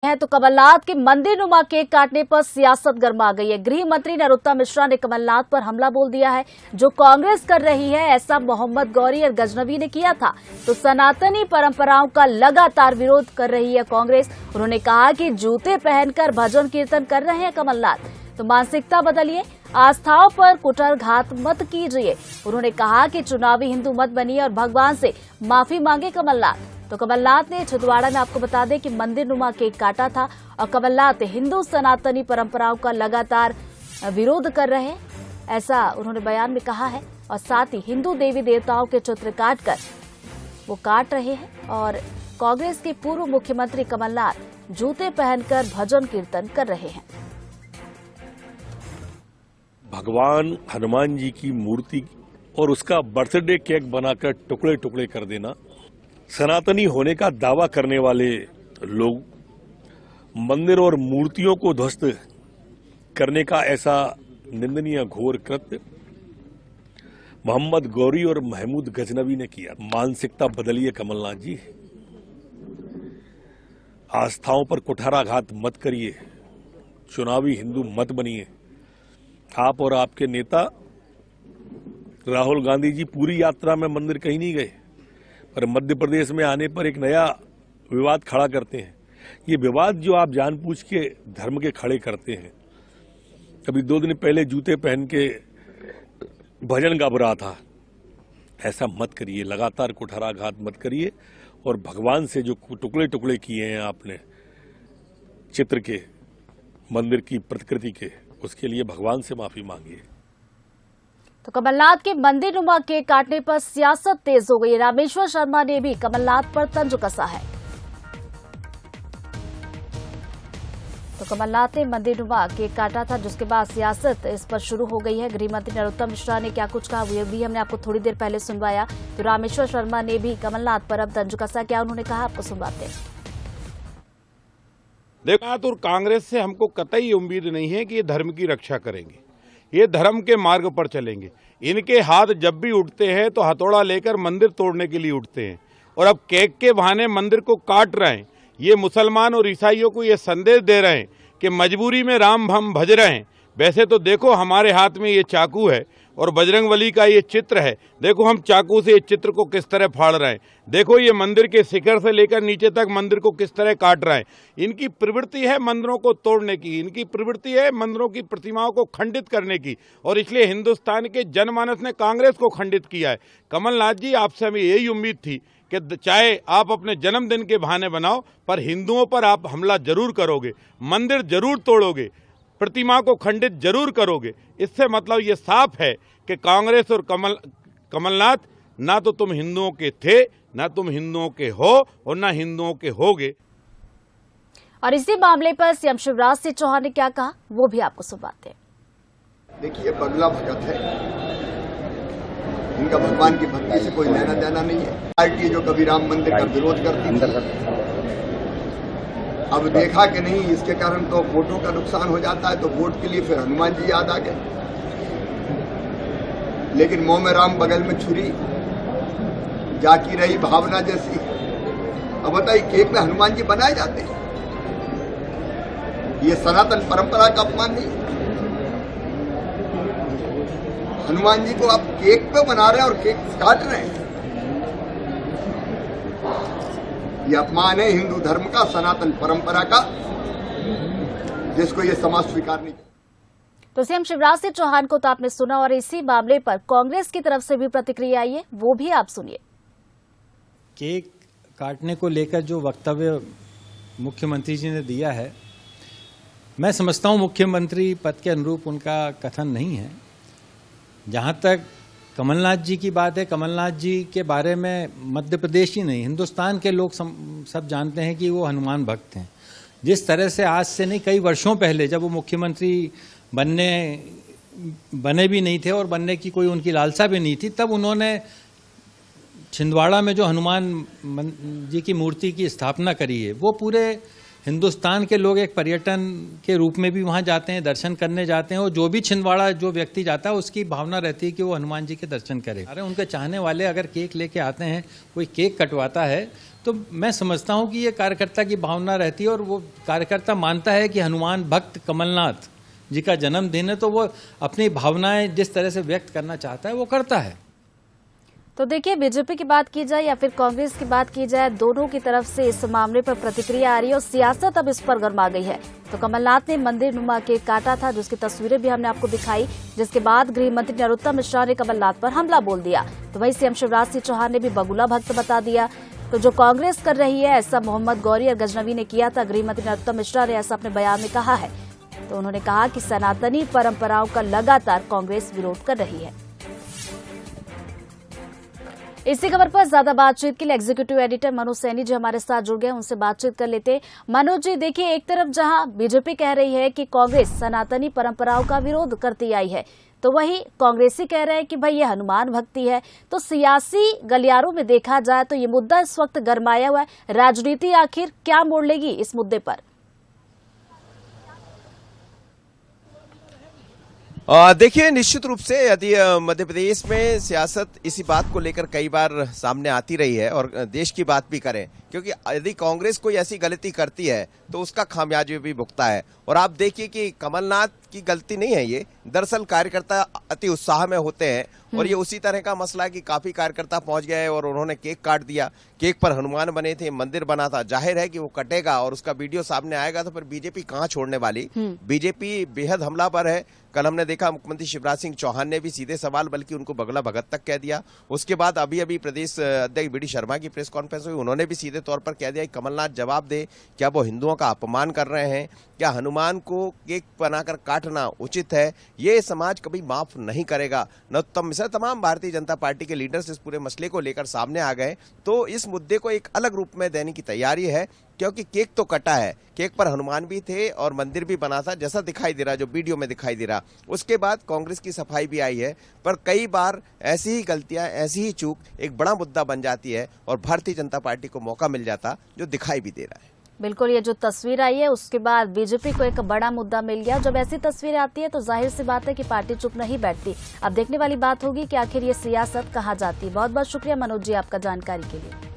है तो कमलनाथ के मंदिर नुमा केक काटने पर सियासत गर्मा गई है। गृह मंत्री नरोत्तम मिश्रा ने कमलनाथ पर हमला बोल दिया है। जो कांग्रेस कर रही है ऐसा मोहम्मद गौरी और गजनवी ने किया था, तो सनातनी परंपराओं का लगातार विरोध कर रही है कांग्रेस। उन्होंने कहा कि जूते पहनकर भजन कीर्तन कर रहे हैं कमलनाथ, तो मानसिकता बदलिए, आस्थाओं पर कुठारघात मत कीजिए। उन्होंने कहा कि चुनावी हिंदू मत बनिए और भगवान से माफी मांगे कमलनाथ। तो कमलनाथ ने छिंदवाड़ा में, आपको बता दें कि मंदिर नुमा केक काटा था और कमलनाथ हिंदू सनातनी परंपराओं का लगातार विरोध कर रहे हैं, ऐसा उन्होंने बयान में कहा है। और साथ ही हिंदू देवी देवताओं के चित्र काटकर वो काट रहे हैं और कांग्रेस के पूर्व मुख्यमंत्री कमलनाथ जूते पहनकर भजन कीर्तन कर रहे हैं। भगवान हनुमान जी की मूर्ति और उसका बर्थडे केक बनाकर टुकड़े टुकड़े कर देना, सनातनी होने का दावा करने वाले लोग मंदिर और मूर्तियों को ध्वस्त करने का ऐसा निंदनीय घोर कृत्य मोहम्मद गौरी और महमूद गजनवी ने किया। मानसिकता बदलिए कमलनाथ जी, आस्थाओं पर कुठाराघात मत करिए, चुनावी हिंदू मत बनिए। आप और आपके नेता राहुल गांधी जी पूरी यात्रा में मंदिर कहीं नहीं गए, पर मध्य प्रदेश में आने पर एक नया विवाद खड़ा करते हैं। ये विवाद जो आप जानबूझ के धर्म के खड़े करते हैं, अभी 2 दिन पहले जूते पहन के भजन गा रहा था, ऐसा मत करिए, लगातार कुठाराघात मत करिए। और भगवान से जो टुकड़े टुकड़े किए हैं आपने चित्र के, मंदिर की प्रतिकृति के, उसके लिए भगवान से माफी मांगिए। तो कमलनाथ के मंदिर नुमा केक काटने पर सियासत तेज हो गई। रामेश्वर शर्मा ने भी कमलनाथ पर तंज कसा है। तो कमलनाथ ने मंदिर नुमा केक काटा था, जिसके बाद सियासत इस पर शुरू हो गई है। गृह मंत्री नरोत्तम मिश्रा ने क्या कुछ कहा वो भी हमने आपको थोड़ी देर पहले सुनवाया। तो रामेश्वर शर्मा ने भी कमलनाथ पर अब तंज कसा, क्या उन्होंने कहा आपको सुनवाते हैं। देखा तो कांग्रेस से हमको कतई उम्मीद नहीं है कि ये धर्म की रक्षा करेंगे, ये धर्म के मार्ग पर चलेंगे। इनके हाथ जब भी उठते हैं तो हथौड़ा लेकर मंदिर तोड़ने के लिए उठते हैं, और अब केक के बहाने मंदिर को काट रहे हैं। ये मुसलमान और ईसाइयों को ये संदेश दे रहे हैं कि मजबूरी में राम हम भज रहे हैं। वैसे तो देखो हमारे हाथ में ये चाकू है और बजरंगबली का ये चित्र है, देखो हम चाकू से इस चित्र को किस तरह फाड़ रहे हैं। देखो ये मंदिर के शिखर से लेकर नीचे तक मंदिर को किस तरह काट रहे हैं। इनकी प्रवृत्ति है मंदिरों को तोड़ने की, इनकी प्रवृत्ति है मंदिरों की प्रतिमाओं को खंडित करने की, और इसलिए हिंदुस्तान के जनमानस ने कांग्रेस को खंडित किया है। कमलनाथ जी, आपसे हमें यही उम्मीद थी कि चाहे आप अपने जन्मदिन के बहाने बनाओ, पर हिंदुओं पर आप हमला जरूर करोगे, मंदिर जरूर तोड़ोगे, प्रतिमा को खंडित जरूर करोगे। इससे मतलब ये साफ है कि कांग्रेस और कमलनाथ, ना तो तुम हिंदुओं के थे, ना तुम हिंदुओं के हो, और ना हिंदुओं के होगे। और इसी मामले पर सीएम शिवराज सिंह चौहान ने क्या कहा वो भी आपको सुनवाते हैं। देखिए, बगला भगत है, इनका भगवान की भक्ति से कोई लेना देना नहीं है। पार्टी जो कभी राम मंदिर का विरोध करती थी, अब देखा कि नहीं, इसके कारण तो वोटों का नुकसान हो जाता है, तो वोट के लिए फिर हनुमान जी याद आ गए। लेकिन मुंह में राम बगल में छुरी, जाकी रही भावना जैसी। अब बताइए, केक में हनुमान जी बनाए जाते हैं, ये सनातन परंपरा का अपमान नहीं। हनुमान जी को आप केक पे बना रहे हैं और केक काट रहे हैं, ये अपमान है हिंदू धर्म का, सनातन परंपरा का, जिसको ये समाज स्वीकार नहीं। तो सीएम शिवराज सिंह चौहान को तो आपने सुना, और इसी मामले पर कांग्रेस की तरफ से भी प्रतिक्रिया आई है, वो भी आप सुनिए। केक काटने को लेकर जो वक्तव्य मुख्यमंत्री जी ने दिया है, मैं समझता हूं मुख्यमंत्री पद के अनुरूप उनका कथन नहीं है। जहां तक कमलनाथ जी की बात है, कमलनाथ जी के बारे में मध्य प्रदेश ही नहीं, हिंदुस्तान के लोग सब जानते हैं कि वो हनुमान भक्त हैं। जिस तरह से आज से नहीं, कई वर्षों पहले जब वो मुख्यमंत्री बने भी नहीं थे और बनने की कोई उनकी लालसा भी नहीं थी, तब उन्होंने छिंदवाड़ा में जो हनुमान जी की मूर्ति की स्थापना करी है, वो पूरे हिंदुस्तान के लोग एक पर्यटन के रूप में भी वहाँ जाते हैं, दर्शन करने जाते हैं, और जो भी छिंदवाड़ा जो व्यक्ति जाता है उसकी भावना रहती है कि वो हनुमान जी के दर्शन करे। अरे उनके चाहने वाले अगर केक लेके आते हैं, कोई केक कटवाता है, तो मैं समझता हूं कि ये कार्यकर्ता की भावना रहती है और वो कार्यकर्ता मानता है कि हनुमान भक्त कमलनाथ जी का जन्मदिन है, तो वो अपनी भावनाएं जिस तरह से व्यक्त करना चाहता है वो करता है। तो देखिए, बीजेपी की बात की जाए या फिर कांग्रेस की बात की जाए, दोनों की तरफ से इस मामले पर प्रतिक्रिया आ रही है और सियासत अब इस पर गर्मा गई है। तो कमलनाथ ने मंदिर नुमा केक काटा था, जिसकी तस्वीरें भी हमने आपको दिखाई, जिसके बाद गृह मंत्री नरोत्तम मिश्रा ने कमलनाथ पर हमला बोल दिया। तो वहीं सीएम शिवराज सिंह चौहान ने भी बगुला भक्त बता दिया। तो जो कांग्रेस कर रही है ऐसा मोहम्मद गौरी और गजनवी ने किया था। गृह मंत्री नरोत्तम मिश्रा ने ऐसा अपने बयान में कहा है। तो उन्होंने कहा कि सनातनी परंपराओं का लगातार कांग्रेस विरोध कर रही है। इसी खबर पर ज्यादा बातचीत के लिए एग्जीक्यूटिव एडिटर मनोज सैनी जी हमारे साथ जुड़ गए, उनसे बातचीत कर लेते। मनोज जी, देखिए, एक तरफ जहां बीजेपी कह रही है कि कांग्रेस सनातनी परंपराओं का विरोध करती आई है, तो वही कांग्रेसी कह रहे हैं कि भाई ये हनुमान भक्ति है। तो सियासी गलियारों में देखा जाए तो ये मुद्दा इस वक्त गरमाया हुआ है। राजनीति आखिर क्या मोड़ लेगी इस मुद्दे पर? देखिए, निश्चित रूप से यदि मध्य प्रदेश में सियासत इसी बात को लेकर कई बार सामने आती रही है और देश की बात भी करें, क्योंकि यदि कांग्रेस कोई ऐसी गलती करती है तो उसका खामियाजा भी भुगता है। और आप देखिए कि कमलनाथ की गलती नहीं है ये, दरअसल कार्यकर्ता अति उत्साह में होते हैं और ये उसी तरह का मसला है कि काफी कार्यकर्ता पहुंच गए और उन्होंने केक काट दिया। केक पर हनुमान बने थे, मंदिर बना था, जाहिर है कि वो कटेगा और उसका वीडियो सामने आएगा तो फिर बीजेपी कहां छोड़ने वाली। बीजेपी बेहद हमलावर है। कल हमने देखा मुख्यमंत्री शिवराज सिंह चौहान ने भी सीधे सवाल, बल्कि उनको बगला भगत तक कह दिया। उसके बाद अभी प्रदेश अध्यक्ष बी डी शर्मा की प्रेस कॉन्फ्रेंस हुई, उन्होंने भी सीधे तौर पर कह दिया कि कमलनाथ जवाब दे, क्या वो हिंदुओं का अपमान कर रहे हैं? क्या हनुमान को केक बनाकर काटना उचित है? ये समाज कभी माफ नहीं करेगा। नरोत्तम मिश्रा, तमाम भारतीय जनता पार्टी के लीडर्स इस पूरे मसले को लेकर सामने आ गए। तो इस मुद्दे को एक अलग रूप में देने की तैयारी है, क्योंकि केक तो कटा है, केक पर हनुमान भी थे और मंदिर भी बना था, जैसा दिखाई दे रहा, जो वीडियो में दिखाई दे रहा। उसके बाद कांग्रेस की सफाई भी आई है, पर कई बार ऐसी ही गलतियां, ऐसी ही चूक एक बड़ा मुद्दा बन जाती है और भारतीय जनता पार्टी को मौका मिल जाता, जो दिखाई भी दे रहा है। बिल्कुल, ये जो तस्वीर आई है उसके बाद बीजेपी को एक बड़ा मुद्दा मिल गया। जब ऐसी तस्वीरें आती है तो जाहिर सी बात है कि पार्टी चुप नहीं बैठती। अब देखने वाली बात होगी कि आखिर ये सियासत कहाँ जाती है। बहुत बहुत शुक्रिया मनोज जी आपका जानकारी के लिए।